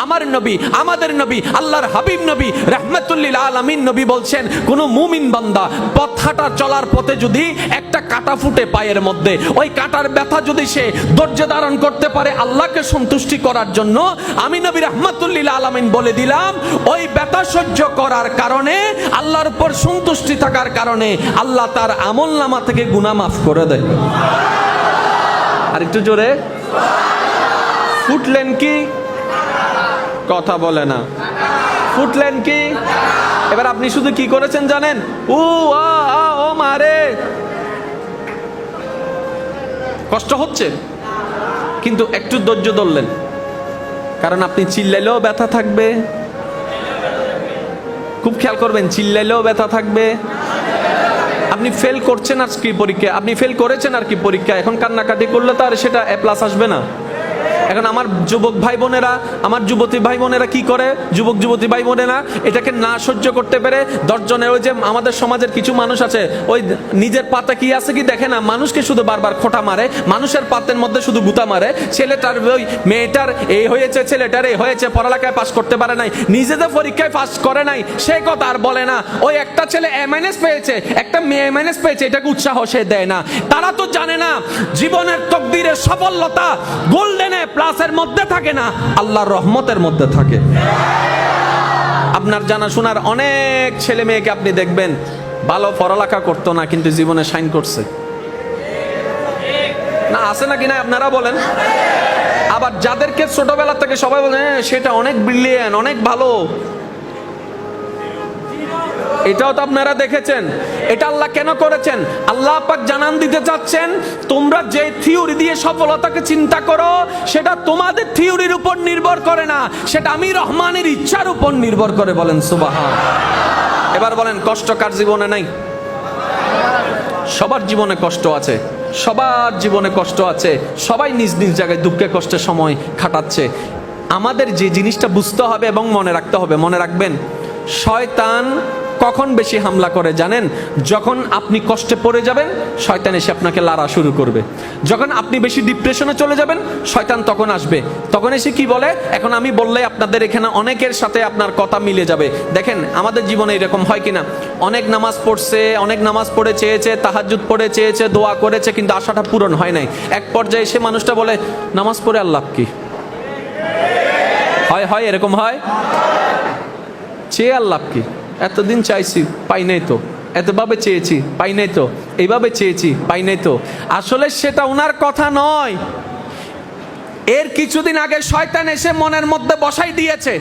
আমার নবী, আমাদের নবী, আল্লাহর হাবিব নবী রাহমাতুল্লিল আলামিন নবী বলছেন, কোন মুমিন বান্দা পথ হাঁটা চলার পথে যদি একটা কাঁটা ফুটে পায়ের মধ্যে, ওই কাঁটার ব্যথা যদি সে ধৈর্য ধারণ করতে পারে আল্লাহকে সন্তুষ্টি করার জন্য, আমি নবী রাহমাতুল্লিল আলামিন বলে দিলাম ওই ব্যথা সহ্য করার কারণে, আল্লাহর উপর সন্তুষ্টি থাকার কারণে আল্লাহ তার আমলনামা থেকে গুনাহ মাফ করে দেয়। আর একটু জোরে, ফুটলেন কি? কথা বলে না। ফুটলেন কি? এবার আপনি শুধু কি করেছেন জানেন? ও ও মারে, কষ্ট হচ্ছে কিন্তু একটু ধৈর্য ধরলেন, কারণ আপনি চিল্লাইলেও ব্যথা থাকবে। খুব খেয়াল করবেন, চিল্লাইলেও ব্যথা থাকবে। আপনি ফেল করছেন আর কি পরীক্ষা, আপনি ফেল করেছেন আর কি পরীক্ষা, এখন কান্নাকাটি করলে তো আর সেটা এ প্লাস আসবে না। এখন আমার যুবক ভাই বোনেরা, আমার যুবতী ভাই বোনেরা কি করে, যুবক যুবতী ভাই বোনেরা এটাকে না সহ্য করতে পেরে 10 জনের, ওই যে আমাদের সমাজের কিছু মানুষ আছে, ওই নিজের পাতে কি আছে কি দেখে না, মানুষকে শুধু বারবার খোঁটা মারে, মানুষের পাতের মধ্যে শুধু গুতা মারে। ছেলেটার ওই মেয়েটার এই হয়েছে, ছেলেটার এই হয়েছে, পড়ালেখায় পাস করতে পারে নাই, নিজেদের পরীক্ষায় পাস করে নাই, সে কথা আর বলে না। ওই একটা ছেলে এমএনএস পেয়েছে, একটা মেয়ে এমএনএস পেয়েছে, এটাকে উৎসাহ সে দেয় না। তারা তো জানে না জীবনের তকদিরের সফলতা গোল্ডেনে প্লাসের মধ্যে থাকে না, আল্লাহর রহমতের মধ্যে থাকে। আপনার জানাশোনার অনেক ছেলে মেয়েকে আপনি দেখবেন ভালো পড়ালেখা করতো না, কিন্তু জীবনে শাইন করছে না, আছে নাকি না আপনারা বলেন? আবার যাদেরকে ছোটবেলা থেকে সবাই বলে সেটা অনেক ব্রিলিয়ান্ট, অনেক ভালো, এটাও তো আপনারা দেখেছেন। এটা আল্লাহ কেন করেছেন? আল্লাহ পাক জানান দিতে চাচ্ছেন, তোমরা যে থিওরি দিয়ে সফলতাকে চিন্তা করো সেটা তোমাদের থিওরির উপর নির্ভর করে না, সেটা আমি রহমানের ইচ্ছার উপর নির্ভর করে। বলেন সুবহান। এবার বলেন, কষ্ট কার জীবনে নাই? সবার জীবনে কষ্ট আছে, সবার জীবনে কষ্ট আছে, সবাই নিজ নিজ জায়গায় দুঃখে কষ্টে সময় কাটাচ্ছে। আমাদের যে জিনিসটা বুঝতে হবে এবং মনে রাখতে হবে, মনে রাখবেন, শয়তান কখন বেশি হামলা করে জানেন? যখন আপনি কষ্টে পড়ে যাবেন শয়তান এসে আপনাকে লাড়া শুরু করবে। যখন আপনি বেশি ডিপ্রেশনে চলে যাবেন শয়তান তখন আসবে, তখন এসে কি বলে, এখন আমি বললে আপনাদের এখানে অনেকের সাথে আপনার কথা মিলে যাবে। দেখেন আমাদের জীবনে এরকম হয় কিনা, অনেক নামাজ পড়ছে, অনেক নামাজ পড়ে চেয়েছে, তাহাজ্জুদ পড়ে চেয়েছে, দোয়া করেছে, কিন্তু আশাটা পূরণ হয় নাই। এক পর্যায়ে এসে মানুষটা বলে, নামাজ পড়ে আর লাভ কি? হয় হয় এরকম হয়, চেয়ে আর লাভ কি? এতদিন চাইছি পাই নাই তো, এতভাবে চেয়েছি পাই নাই তো, এইভাবে চেয়েছি পাই নাই তো। আসলে সেটা ওনার কথা নয়, এর কিছুদিন আগে শয়তান এসে মনের মধ্যে বসাই দিয়েছে,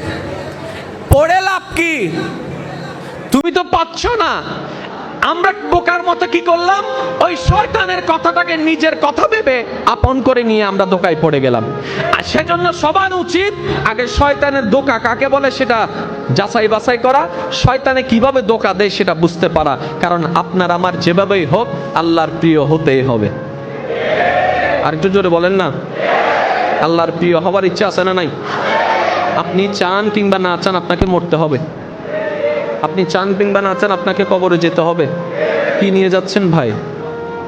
পড়ে লাভ কি, তুমি তো পাচ্ছ না। আমরা বোকার মতো কি করলাম, ওই শয়তানের কথাটাকে নিজের কথা ভেবে আপন করে নিয়ে আমরা ধোঁকায় পড়ে গেলাম। আর সেজন্য সবার উচিত আগে শয়তানের ধোঁকা কাকে বলে সেটা যাচাই বাছাই করা, শয়তানে কিভাবে ধোঁকা দেয় সেটা বুঝতে পারা। কারণ আপনার আমার যেভাবেই হোক আল্লাহর প্রিয় হতেই হবে। আর একটু জোরে বলেন না, আল্লাহর প্রিয় হবার ইচ্ছা আছে না নাই? আপনি চান কিংবা না চান আপনাকে মরতে হবে, আপনি চান কিংবা না চান আপনাকে কবরে যেতে হবে। কি নিয়ে যাচ্ছেন ভাই,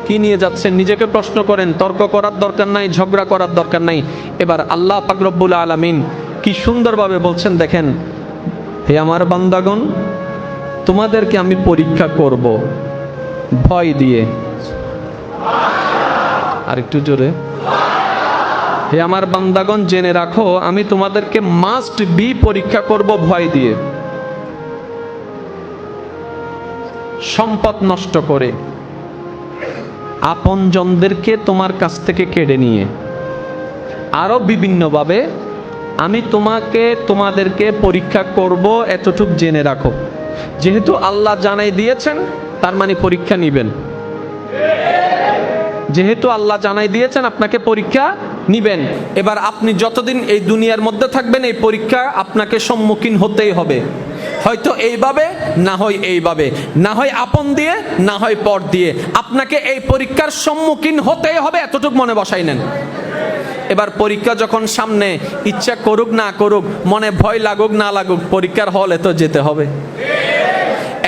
কি নিয়ে যাচ্ছেন? নিজেকে প্রশ্ন করেন, তর্ক করার দরকার নাই, ঝগড়া করার দরকার নাই। এবার আল্লাহ পাক রব্বুল আলামিন কি সুন্দরভাবে বলছেন দেখেন, হে আমার বান্দাগণ, তোমাদেরকে আমি পরীক্ষা করব ভয় দিয়ে। আর একটু জোরে, হে আমার বান্দাগণ জেনে রাখো আমি তোমাদেরকে মাস্ট বি পরীক্ষা করব ভয় দিয়ে। সম্পদ নষ্ট করে, আপনজনদেরকে তোমার কাছ থেকে কেড়ে নিয়ে, আরো বিভিন্নভাবে আমি তোমাদেরকে পরীক্ষা করব, এতটুক জেনে রাখো। যেহেতু আল্লাহ জানাই দিয়েছেন তার মানে পরীক্ষা নিবেন। যেহেতু আল্লাহ জানাই দিয়েছেন আপনাকে পরীক্ষা নিবেন। এবার আপনি যতদিন এই দুনিয়ার মধ্যে থাকবেন এই পরীক্ষা আপনাকে সম্মুখীন হতেই হবে, হয়তো এইভাবে, না হয় এইভাবে, না হয় আপন দিয়ে, না হয় পর দিয়ে, আপনাকে এই পরীক্ষার সম্মুখীন হতেই হবে, এতটুকু মনে বসাই নেন। এবার পরীক্ষা যখন সামনে, ইচ্ছা করুক না করুক, মনে ভয় লাগুক না লাগুক, পরীক্ষার হলে তো যেতে হবে।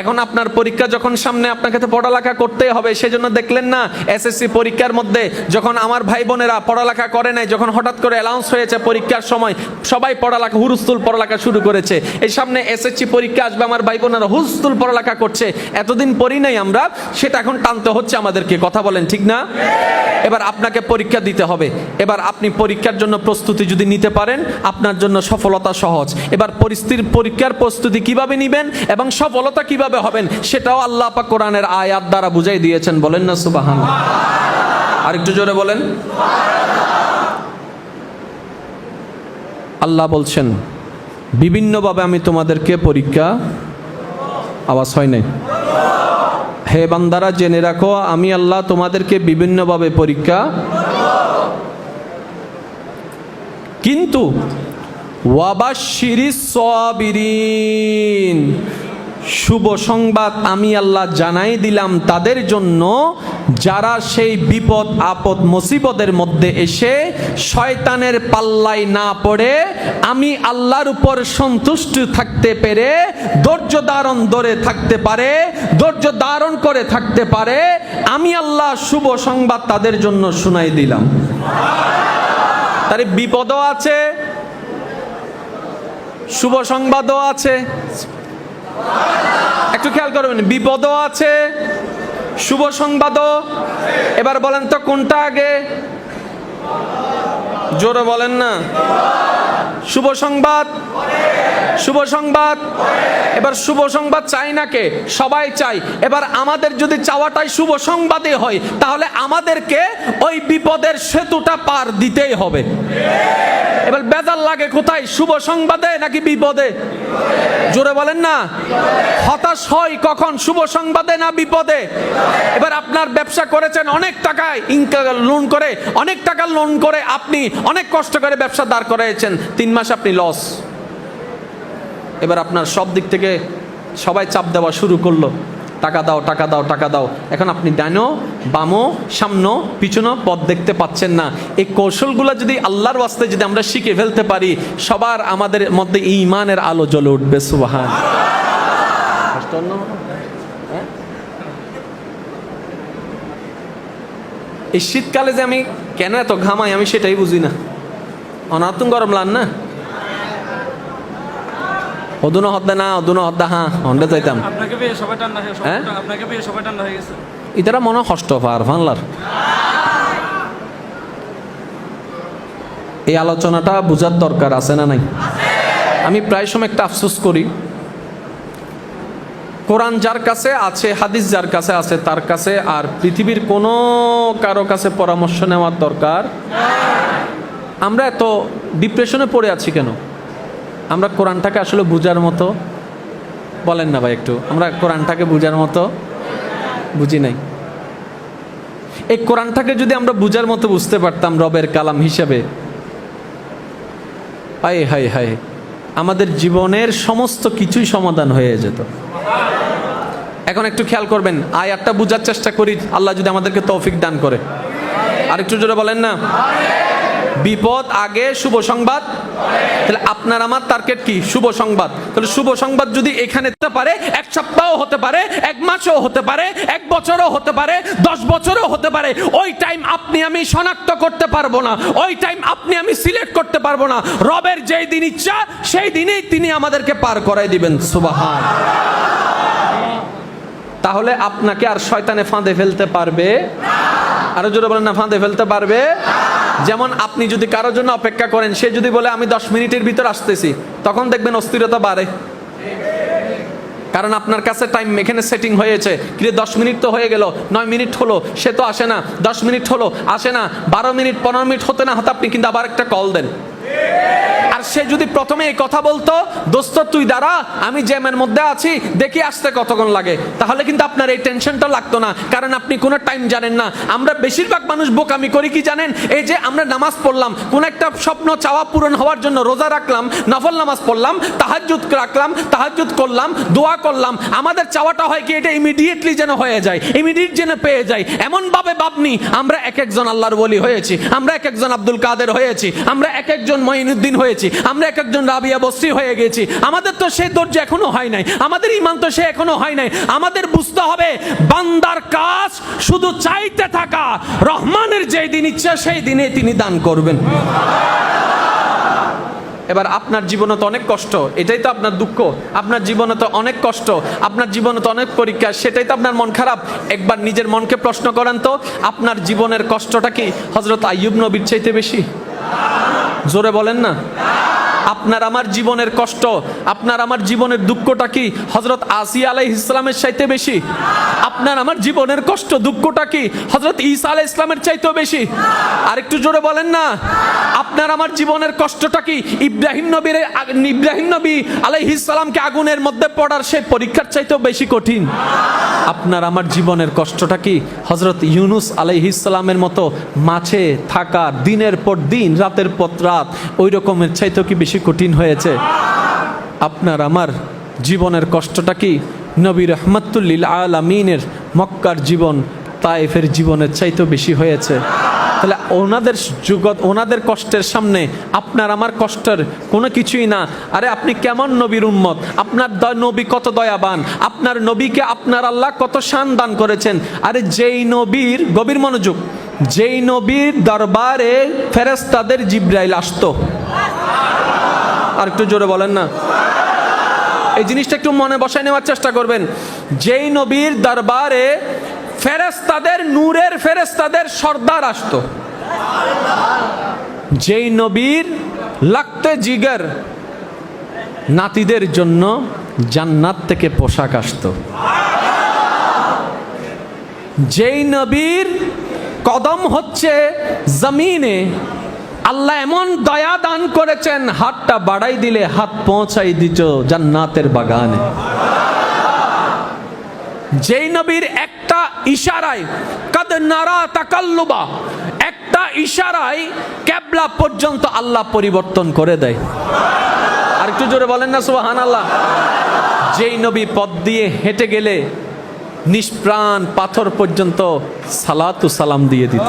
এখন আপনার পরীক্ষা যখন সামনে, আপনাকে তো পড়ালেখা করতেই হবে। সেজন্য দেখলেন না এসএসসি পরীক্ষার মধ্যে যখন আমার ভাই বোনেরা পড়ালেখা করে নাই, যখন হঠাৎ করে অ্যানাউন্স হয়েছে পরীক্ষার সময় সবাই পড়ালেখা হুরুস্তুল পড়ালেখা শুরু করেছে। এই সামনে এসএসসি পরীক্ষা আসবে, আমার ভাই বোনেরা হুরুস্তুল পড়ালেখা করছে। এতদিন পড়ি নাই আমরা, সেটা এখন টানতে হচ্ছে আমাদেরকে। কথা বলেন ঠিক না? এবার আপনাকে পরীক্ষা দিতে হবে। এবার আপনি পরীক্ষার জন্য প্রস্তুতি যদি নিতে পারেন, আপনার জন্য সফলতা সহজ। এবার পরীক্ষার প্রস্তুতি কিভাবে নেবেন এবং সফলতা কিভাবে হবেন, সেটাও আল্লাহ পাক কোরআনের আয়াত দ্বারা বুঝাই দিয়েছেন। বলেন না সুবহানাল্লাহ? আরেকটু জোরে বলেন। আল্লাহ বলছেন বিভিন্নভাবে আমি তোমাদেরকে পরীক্ষা, আওয়াজ হয় নাই, হে বান্দারা জেনে রাখো আমি আল্লাহ তোমাদেরকে বিভিন্নভাবে পরীক্ষা, কিন্তু ওয়াবাশশিরিস সাবিরিন, শুভ সংবাদ আমি আল্লাহ জানাই দিলাম তাদের জন্য যারা সেই বিপদ আপদ মুসিবতের মধ্যে এসে শয়তানের পাল্লায় না পড়ে আমি আল্লাহর উপর সন্তুষ্ট থাকতে পেরে ধৈর্য ধারণ ধরে থাকতে পারে, ধৈর্য ধারণ করে থাকতে পারে। আমি আল্লাহ শুভ সংবাদ তাদের জন্য শুনাই দিলাম। তার বিপদও আছে, শুভ সংবাদও আছে। একটু খেয়াল করবেন, বিপদও আছে, শুভ সংবাদও। এবার বলেন তো কোনটা আগে? জোরে বলেন না। শুভ সংবাদ, শুভ সংবাদ। এবার শুভ সংবাদ চাই না কে? সবাই চাই। এবার আমাদের যদি চাওয়াটাই শুভ সংবাদে হয়, তাহলে আমাদেরকে ওই বিপদের সেতুটা পার দিতেই হবে। এবার বেজার লাগে কোথায়, শুভ সংবাদে নাকি বিপদে? জোরে বলেন না। হতাশ হয় কখন, শুভ সংবাদে না বিপদে? এবার আপনার ব্যবসা করেছেন অনেক টাকায় লোন করে, অনেক টাকা লোন করে আপনি অনেক কষ্ট করে ব্যবসা দাঁড় করাইছেন, 3 মাস আপনি লস। এবার আপনার সব দিক থেকে সবাই চাপ দেওয়া শুরু করলো, টাকা দাও টাকা দাও টাকা দাও। এখন আপনি ডানো বামো সামনো পিছনো পথ দেখতে পাচ্ছেন না। এই কৌশলগুলো যদি আল্লাহর ওয়াস্তে যদি আমরা শিখে ফেলতে পারি, সবার আমাদের মধ্যে ঈমানের আলো জ্বলে উঠবে। সুবহান। এই শীতকালে যে আমি কেন এত ঘামাই আমি সেটাই বুঝি না। অনাতুন গরম লান না, অদুনো হদ্দা না অদুনো হদ্দা, হ্যাঁ হন্ডে যাইতাম। আপনাকে পেয়ে সবাই ঠান্ডা হয়ে গেছে, আপনাকে পেয়ে সবাই ঠান্ডা হয়ে গেছে। ইতারা মনে কষ্ট পার ফানলার। এই আলোচনাটা বুঝার দরকার আছে না নাই? আমি প্রায় সময় একটা আফসোস করি, কোরআন যার কাছে আছে, হাদিস যার কাছে আছে, তার কাছে আর পৃথিবীর কোনো কারো কাছে পরামর্শ নেওয়ার দরকার। আমরা এত ডিপ্রেশনে পড়ে আছি কেন? আমরা কোরআনটাকে আসলে বুঝার মতো, বলেন না ভাই একটু, আমরা কোরআনটাকে বুঝার মতো বুঝি নাই। এই কোরআনটাকে যদি আমরা বুঝার মতো বুঝতে পারতাম রবের কালাম হিসেবে, হায় হায় হায়, আমাদের জীবনের সমস্ত কিছুই সমাধান হয়ে যেত। এখন একটু খেয়াল করবেন, আয়াতটা বুঝার চেষ্টা করি, আল্লাহ যদি আমাদেরকে তৌফিক দান করে। আর একটু জোরে বলেন না। বিপদ আগে, শুভ সংবাদ। তাহলে আপনার আমার টার্গেট কি? শুভ সংবাদ। তাহলে শুভ সংবাদ যদি এখানে হতে পারে, 1 সপ্তাহ হতে পারে, 1 মাসও হতে পারে, 1 বছরও হতে পারে, 10 বছরও হতে পারে, ওই টাইম আপনি আমি শনাক্ত করতে পারবো না, ওই টাইম আপনি আমি সিলেক্ট করতে পারবো না। রবের যেই দিন ইচ্ছা সেই দিনেই তিনি আমাদেরকে পার করাই দিবেন। সুবহান। তাহলে আপনাকে আর শয়তানে ফাঁদে ফেলতে পারবে না। আরো জোরে বলেন না, ফাঁদে ফেলতে পারবে। যেমন আপনি যদি কারোর জন্য অপেক্ষা করেন, সে যদি বলে আমি 10 মিনিটের ভিতর আসতেছি, তখন দেখবেন অস্থিরতা বাড়ে। কারণ আপনার কাছে টাইম এখানে সেটিং হয়েছে, কিন্তু 10 মিনিট তো হয়ে গেল, 9 মিনিট হলো, সে তো আসে না, 10 মিনিট হলো আসে না, 12 মিনিট 15 মিনিট হতে না হতে আপনি কিন্তু আবার একটা কল দেন। আর সে যদি প্রথমে এই কথা বলতো, দোস্ত তুই দাঁড়া, আমি জ্যামের মধ্যে আছি, দেখি আসতে কতক্ষণ লাগে, তাহলে কিন্তু আপনার এই টেনশনটা লাগতো না, কারণ আপনি কোনো টাইম জানেন না। আমরা বেশিরভাগ মানুষ বোকামি করি কি জানেন? এই যে আমরা নামাজ পড়লাম, কোন একটা স্বপ্ন চাওয়া পূরণ হওয়ার জন্য রোজা রাখলাম, নফল নামাজ পড়লাম, তাহাজ্জুদ রাখলাম, তাহাজ্জুদ করলাম, দোয়া করলাম, আমাদের চাওয়াটা হয় কি এটা ইমিডিয়েটলি যেন হয়ে যায়, ইমিডিয়েট যেন পেয়ে যায়। এমন ভাবে ভাবনি আমরা এক একজন আল্লাহর ওলি হয়েছি, আমরা এক একজন আব্দুল কাদের হয়েছি, আমরা এক একজন মঈনুদ্দিন হয়েছি, আমরা এক একজন রাবিয়া বসরি হয়ে গেছি, আমাদের তো সেই ধৈর্য এখনো হয় নাই, আমাদের ঈমান তো সে এখনো হয় নাই। আমাদের বুঝতে হবে বান্দার কাজ শুধু চাইতে থাকা, রহমানের যেই দিন ইচ্ছা সেই দিনে তিনি দান করবেন। এবার আপনার জীবনে তো অনেক কষ্ট, এটাই তো আপনার দুঃখ। আপনার জীবনে তো অনেক কষ্ট, আপনার জীবনে তো অনেক পরীক্ষা, সেটাই তো আপনার মন খারাপ। একবার নিজের মনকে প্রশ্ন করেন তো, আপনার জীবনের কষ্টটা কি হযরত আইয়ুব নবীর চাইতে বেশি? জোরে বলেন না। আপনার আমার জীবনের কষ্ট, আপনার আমার জীবনের দুঃখটা কি হযরত আসিয়া আলাইহিস সালামের চাইতে বেশি? আপনার আমার জীবনের কষ্ট দুঃখটা কি হযরত ঈসা আলাইহিস সালামের চাইতেও বেশি? আর একটু জোরে বলেন না। আপনার আমার জীবনের কষ্টটা কি ইব্রাহিম নবী আলাইহিস সালামকে আগুনের মধ্যে পড়ার সেই পরীক্ষার চাইতেও বেশি কঠিন? আপনার আমার জীবনের কষ্টটা কি হযরত ইউনুস আলাইহিস সালামের মতো মাছে থাকা, দিনের পর দিন রাতের পর রাত, ওই রকমের চাইতেও কি বেশি কঠিন হয়েছে? আপনার আমার জীবনের কষ্টটা কি নবী রাহমাতুল লিল আলামিনের মক্কার জীবন, তায়েফের জীবনের চাইতেও বেশি হয়েছে? তাহলে ওনাদের কষ্টের সামনে আপনার আমার কষ্টের কোনো কিছুই না। আরে আপনি কেমন নবীর উম্মত, আপনার নবী কত দয়াবান, আপনার নবীকে আপনার আল্লাহ কত শান দান করেছেন। আরে যেই নবীর, গভীর মনোযোগ, যেই নবীর দরবারে ফেরেশতাদের জিবরাইল আসতো, আর একটু জোরে বলেন না, এই জিনিসটা একটু মনে বসায় নেওয়ার চেষ্টা করবেন। যেই নবীর দরবারে ফেরেশতাদের, নূরের ফেরেশতাদের সর্দার আসতো, যেই নবীর লাগতে জিগর নাতিদের জন্য জান্নাত থেকে পোশাক আসতো, যেই নবীর কদম হচ্ছে জমিনে, আল্লাহ এমন দয়া দান করেছেন হাতটা বাড়াই দিলে হাত পৌঁছাই দিত জান্নাতের বাগানে। যেই নবীর একটা ইশারায় কাদ নারা তাকাল্লুবা, একটা ইশারায় কিবলা পর্যন্ত আল্লাহ পরিবর্তন করে দেয়। আর একটু জোরে বলেন না সুবহানাল্লাহ। যেই নবী পথ দিয়ে হেঁটে গেলে নিষ্প্রাণ পাথর পর্যন্ত সালাতু সালাম দিয়ে দিত।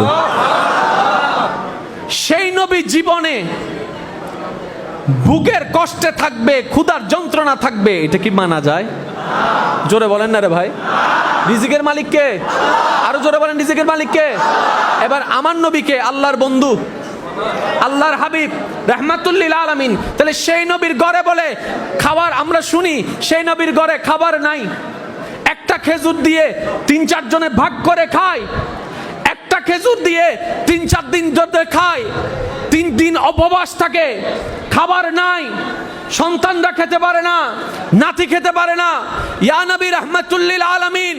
সেই নবী জীবনে বুকের কষ্টে থাকবে, ক্ষুধার যন্ত্রণা থাকবে, এটা কি মানা যায়? জোরে বলেন না রে ভাই। রিজিকের মালিক কে? আরো জোরে বলেন, রিজিকের মালিক কে? এবার আমার নবীকে, আল্লাহর বন্ধু, আল্লাহর হাবিব রাহমাতুল লিল আলামিন, তাহলে সেই নবীর ঘরে বলে খাবার, আমরা শুনি সেই নবীর ঘরে খাবার নাই, একটা খেজুর দিয়ে 3-4 জনে ভাগ করে খায়, একটা খেজুর দিয়ে 3-4 দিন ধরে খায়, 3 দিন উপবাস থাকে, খাবার নাই, সন্তানরা খেতে পারে না, নাতি খেতে পারে না। ইয়া নবী রাহমাতুল লিল আলামিন,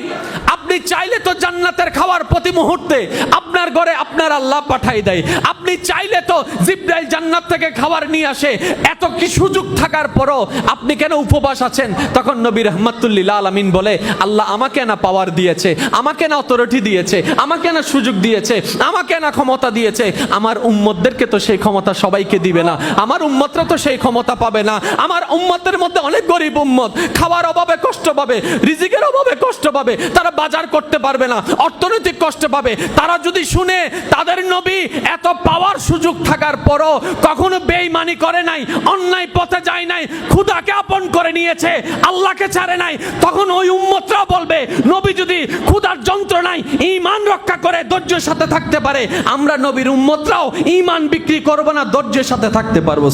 আপনি চাইলে তো জান্নাতের খাবার প্রতি মুহূর্তে আপনার ঘরে আপনার আল্লাহ পাঠাই দেয়, আপনি চাইলে তো জিবরাইল জান্নাত থেকে খাবার নিয়ে আসে, এত কি সুযোগ থাকার পরও আপনি কেন উপবাস আছেন? তখন নবী রাহমাতুল লিল আলামিন বলে, আল্লাহ আমাকে না পাওয়ার দিয়েছে, আমাকে না অথরিটি দিয়েছে, আমাকে না সুযোগ দিয়েছে, আমাকে না ক্ষমতা দিয়েছে, আমার উম্মতদেরকে তো সেই ক্ষমতা সবাইকে দিবে না, আমার উম্মতরা তো সেই ক্ষমতা পাবে না। আমার উম্মতের মধ্যে অনেক গরিব উম্মত, খাবার অভাবে কষ্ট পাবে, রিজিকের অভাবে কষ্ট পাবে, তারা বাজার করতে পারবে না, অর্থনৈতিক কষ্ট পাবে। তারা যদি শুনে তাদের নবী এত পাওয়ার সুযোগ থাকার পরও কখনো বেঈমানি করে নাই, অন্যায় পথে যায় নাই, খোদাকে আপন করে নিয়েছে, আল্লাহকে ছাড়ে নাই, তখন ওই উম্মতরা বলবে নবী যদি খোদার যন্ত্রণায় ঈমান রক্ষা করে ধৈর্যের সাথে থাকতে পারে, আমরা নবীর উম্মতরাও ঈমান বিক্রি করব না, ধৈর্যের সাথে থাকতে পারবো।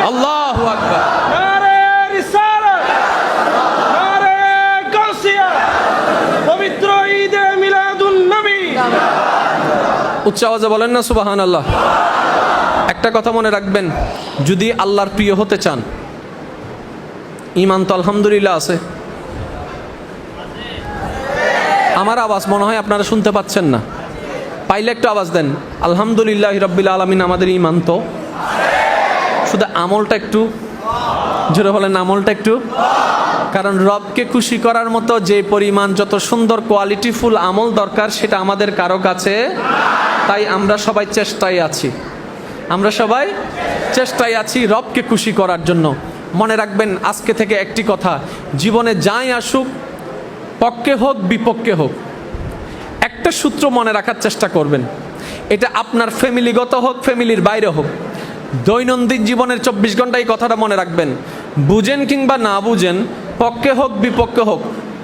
আল্লাহু আকবার। নারে রিসালাত, নারে গাউসিয়া, পবিত্র ঈদে মিলাদুন নবী। উচ্চ আওয়াজে বলেন না সুবহানাল্লাহ। একটা কথা মনে রাখবেন, যদি আল্লাহর প্রিয় হতে চান, ঈমান তো আলহামদুলিল্লাহ আছে। আমার আওয়াজ মনে হয় আপনারা শুনতে পাচ্ছেন না, পাইলে একটু আওয়াজ দেন। আলহামদুলিল্লাহি রাব্বিল আলামিন, আমাদের ঈমান তো, শুধু আমলটা একটু জোরে বলেন, আমলটা একটু। কারণ রবকে খুশি করার মতো যে পরিমাণ যত সুন্দর কোয়ালিটিফুল আমল দরকার সেটা আমাদের কারো কাছে, তাই আমরা সবাই চেষ্টায় আছি, আমরা সবাই চেষ্টায় আছি রবকে খুশি করার জন্য। মনে রাখবেন আজকে থেকে একটি কথা, জীবনে যাই আসুক, পক্ষে হোক বিপক্ষে হোক, একটা সূত্র মনে রাখার চেষ্টা করবেন, এটা আপনার ফ্যামিলিগত হোক, ফ্যামিলির বাইরে হোক, দৈনন্দিন জীবনের 24 ঘন্টা এই কথাটা মনে রাখবেন। বুঝেন কিংবা না বুঝেন, পক্ষে হোক বিপক্ষে হোক,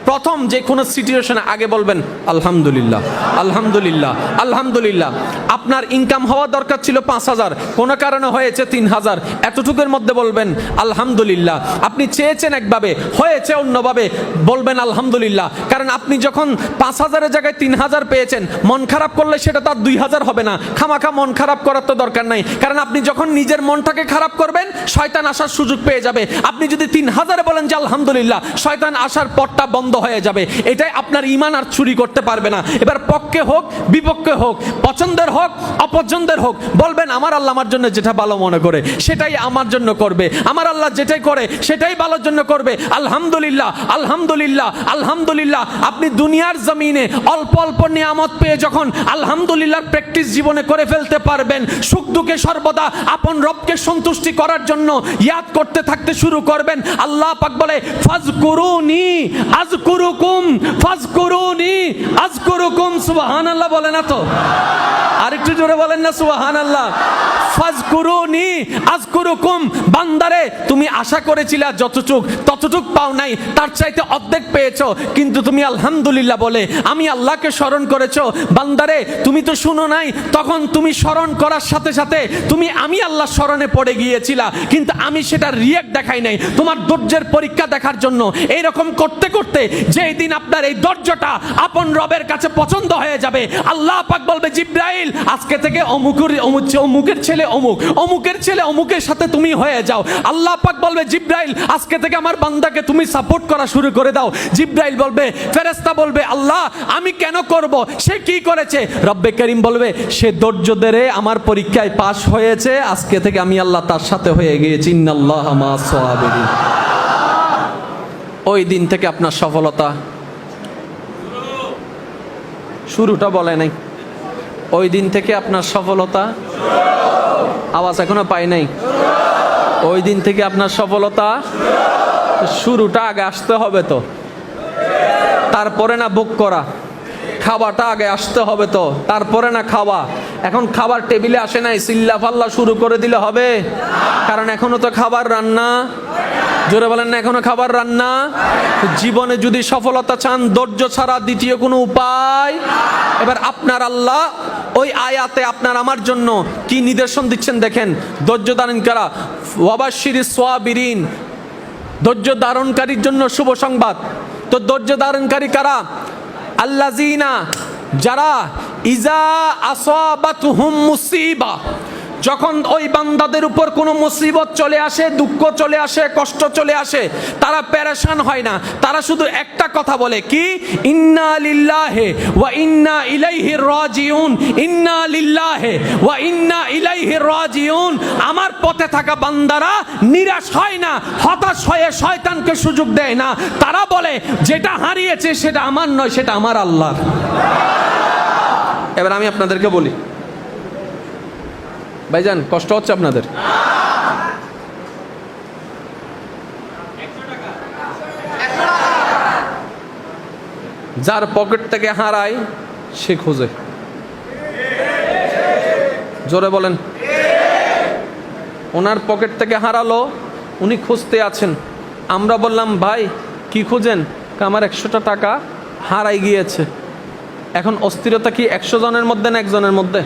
প্রথম যে কোনো সিচুয়েশনে আগে বলবেন আলহামদুলিল্লাহ, আলহামদুলিল্লাহ, আলহামদুলিল্লাহ। আপনার ইনকাম হওয়া দরকার ছিল 5,000, কোনো কারণে হয়েছে 3,000, এতটুকুর মধ্যে বলবেন আলহামদুলিল্লাহ। আপনি চেয়েছেন একভাবে, হয়েছে অন্যভাবে, বলবেন আলহামদুলিল্লাহ। কারণ আপনি যখন 5,000-এর জায়গায় 3,000 পেয়েছেন, মন খারাপ করলে সেটা তার 2,000 হবে না। খামাখা মন খারাপ করার তো দরকার নাই, কারণ আপনি যখন নিজের মনটাকে খারাপ করবেন, শয়তান আসার সুযোগ পেয়ে যাবে। আপনি যদি 3,000-এ বলেন যে আলহামদুলিল্লাহ, শয়তান আসার পথটা বন্ধ হয়ে যাবে। এটাই আপনার ঈমান আর চুরি করতে পারবে না। এবার পক্ষে হোক বিপক্ষে হোক, পছন্দের হোক অপছন্দের হোক, বলবেন আমার আল্লাহ আমার জন্য যেটা ভালো মনে করে সেটাই আমার জন্য করবে, আমার আল্লাহ যেটাই করে সেটাই ভালোর জন্য করবে। আলহামদুলিল্লাহ, আলহামদুলিল্লাহ, আলহামদুলিল্লাহ। আপনি দুনিয়ার জমিনে অল্প অল্প নিয়ামত পেয়ে যখন আলহামদুলিল্লাহর প্র্যাকটিস জীবনে করে ফেলতে পারবেন, সুখ দুঃখে সর্বদা আপন রবকে সন্তুষ্টি করার জন্য ইয়াদ করতে থাকতে শুরু করবেন। আল্লাহ পাক বলে ফাজকুরুনি আযকুরুকুম, ফাজকুরুনি আযকুরুকুম। সুবহানাল্লাহ বলে না তো? আরেকটু জোরে বলেন না সুবহানাল্লাহ। ফাজকুরুনি আযকুরুকুম। বান্দারে, তুমি আশা করেছিলে ততটুক পাও নাই, তার চাইতে অর্ধেক পেয়েছো, কিন্তু তুমি আলহামদুলিল্লাহ বলে আমি আল্লাহকে স্মরণ করেছো। বান্দারে, তুমি তো শুনো নাই, তখন তুমি স্মরণ করার সাথে সাথে তুমি আমি আল্লাহ স্মরণে পড়ে গিয়েছিলা, কিন্তু আমি সেটা রিয়েক্ট দেখাই নাই, তোমার ধৈর্যের পরীক্ষা দেখার জন্য। এইরকম করতে করতে যেই দিন আপনার এই ধৈর্যটা আপন রবের কাছে পছন্দ হয়ে যাবে, আল্লাহ পাক বলবে জিব্রাইল আজকে থেকে অমুকের ছেলে অমুক, অমুকের ছেলে অমুকের সাথে তুমি হয়ে যাও। আল্লাহ পাক বলবে জিব্রাইল আজকে থেকে আমার বান্দাকে তুমি সাপোর্ট করা শুরু করে দাও। জিব্রাইল বলবে, ফেরেশতা বলবে আল্লাহ আমি কেন করব, সে কি করেছে? রব্বে করিম বলবে সে ধৈর্য ধরে আমার পরীক্ষায় পাশ হয়েছে, আজকে থেকে আমি আল্লাহ তার সাথে হয়ে গিয়েছি। ইন্নাল্লাহা মা'আস সাবিরিন। ওই দিন থেকে আপনার সফলতা শুরুটা বলে নাই, ওই দিন থেকে আপনার সফলতা, আওয়াজ এখনো পাই নাই, ওই দিন থেকে আপনার সফলতা শুরুটা আগে আসতে হবে তো, তারপরে না বুক করা, খাওয়াটা আগে আসতে হবে তো, তারপরে না খাওয়া। এখন খাবার টেবিলে আসে নাই, চিল্লা ফাল্লা শুরু করে দিলে হবে? কারণ এখনো তো খাবার রান্না, জোরে বলেন না, এখনো খাবার রান্না। জীবনে যদি সফলতা চান, ধৈর্য ছাড়া দ্বিতীয় কোনো উপায়। এবার আপনার আল্লাহ ওই আয়াতে আপনার আমার জন্য কি নিদর্শন দিচ্ছেন দেখেন। ধৈর্য ধারণ করা, ওয়াবাশশিরিস সাবিরিন, ধৈর্য ধারণকারীর জন্য শুভ সংবাদ। তো ধৈর্য ধারণকারী কারা? আল্লাযিনা, যারা ইজা আসাবাতুহুম মুসিবা, যখন ওই বান্দাদের উপর কোনো মুসিবত চলে আসে, দুঃখ চলে আসে, কষ্ট চলে আসে, তারা পেরেশান হয় না, তারা শুধু একটা কথা বলে কি? ইন্না লিল্লাহি ওয়া ইন্না ইলাইহি রাজিউন, ইন্না লিল্লাহি ওয়া ইন্না ইলাইহি রাজিউন। আমার পথে থাকা বান্দারা নিরাশ হয় না, হতাশ হয়ে শয়তানকে সুযোগ দেয় না। তারা বলে যেটা হারিয়েছে সেটা আমার নয়, সেটা আমার আল্লাহর। এবার আমি আপনাদেরকে বলি, ভাইজান কষ্ট হচ্ছে আপনাদের? যার পকেট থেকে হারায় সে খোঁজে, জোরে বলেন। ওনার পকেট থেকে হারালো, উনি খুঁজতে আছেন। আমরা বললাম ভাই কি খুঁজেন? আমার 100টা টাকা হারাই গিয়েছে। এখন অস্থিরতা কি 100 জনের মধ্যে না একজনের মধ্যে?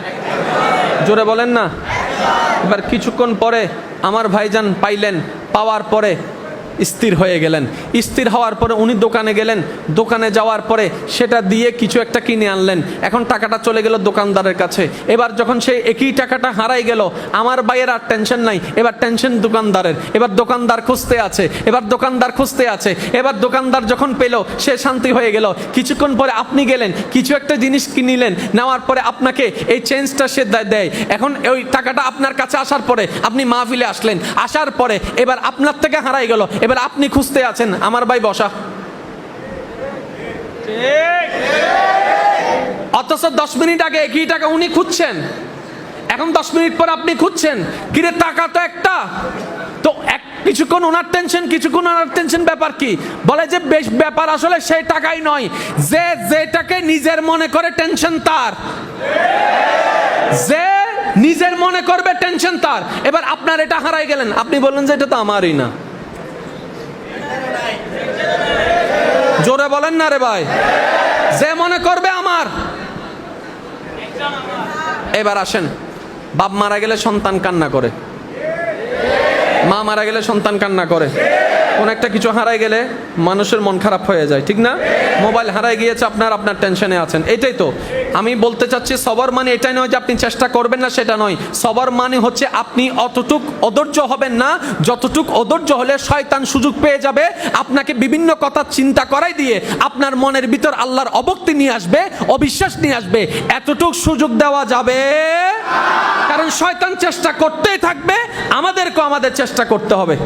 জোরে বলেন না। এবার কিছুক্ষণ পরে আমার ভাইজান পাইলেন, পাওয়ার পরে স্থির হয়ে গেলেন। স্থির হওয়ার পরে উনি দোকানে গেলেন, দোকানে যাওয়ার পরে সেটা দিয়ে কিছু একটা কিনে আনলেন। এখন টাকাটা চলে গেল দোকানদারের কাছে। এবার যখন সেই একই টাকাটা হারাই গেল, আমার ভাইয়ের আর টেনশন নাই, এবার টেনশন দোকানদারের। এবার দোকানদার খুঁজতে আছে, এবার দোকানদার খুঁজতে আছে। এবার দোকানদার যখন পেল সে শান্তি হয়ে গেল। কিছুক্ষণ পরে আপনি গেলেন, কিছু একটা জিনিস কিনিলেন, নেওয়ার পরে আপনাকে এই চেঞ্জটা সে দেয়। এখন ওই টাকাটা আপনার কাছে আসার পরে আপনি মাহফিলে আসলেন, আসার পরে এবার আপনার থেকে হারাই গেল। এবার আপনি খুঁজতে আছেন, আমার ভাই বসা, অথচ 10 মিনিট আগে একই টাকা উনি খুঁজছেন, এখন 10 মিনিট পর আপনি খুঁজছেন। কিরে টাকা তো একটা, তো কিছুক্ষণ ওনার টেনশন, কিছুক্ষণ ওনার টেনশন। ব্যাপার কি? বলে যে বেশ ব্যাপার আসলে সেই টাকাই নয়, যে যেটাকে নিজের মনে করে টেনশন তার। যে নিজের মনে করবে টেনশন তার, এবার আপনার এটা হারাই গেলেন, আপনি বললেন যে এটা তো আমারই না। জোরে বলেন না রে ভাই। যে মনে করবে আমার। এবার আসেন, বাপ মারা গেলে সন্তান কান্না করে, মা মারা গেলে সন্তান কান্না করে, কোন একটা কিছু হারাই গেলে মানুষের মন খারাপ হয়ে যায়, ঠিক না? মোবাইল হারাই গিয়েছে, আপনার টেনশনে আছেন। এটাই তো আমি বলতে চাচ্ছি, সবার মানে এটাই নয় যে আপনি চেষ্টা করবেন না, সেটা নয়। সবার মানে হচ্ছে আপনি অতটুক অধৈর্য হবেন না, যতটুক অধৈর্য হলে শয়তান সুযোগ পেয়ে যাবে আপনাকে বিভিন্ন কথা চিন্তা করাই দিয়ে আপনার মনের ভিতর আল্লাহর অভক্তি নিয়ে আসবে, অবিশ্বাস নিয়ে আসবে। এতটুক সুযোগ দেওয়া যাবে, কারণ শয়তান চেষ্টা করতেই থাকবে, আমাদেরকেও আমাদের চেষ্টা করতে হবে।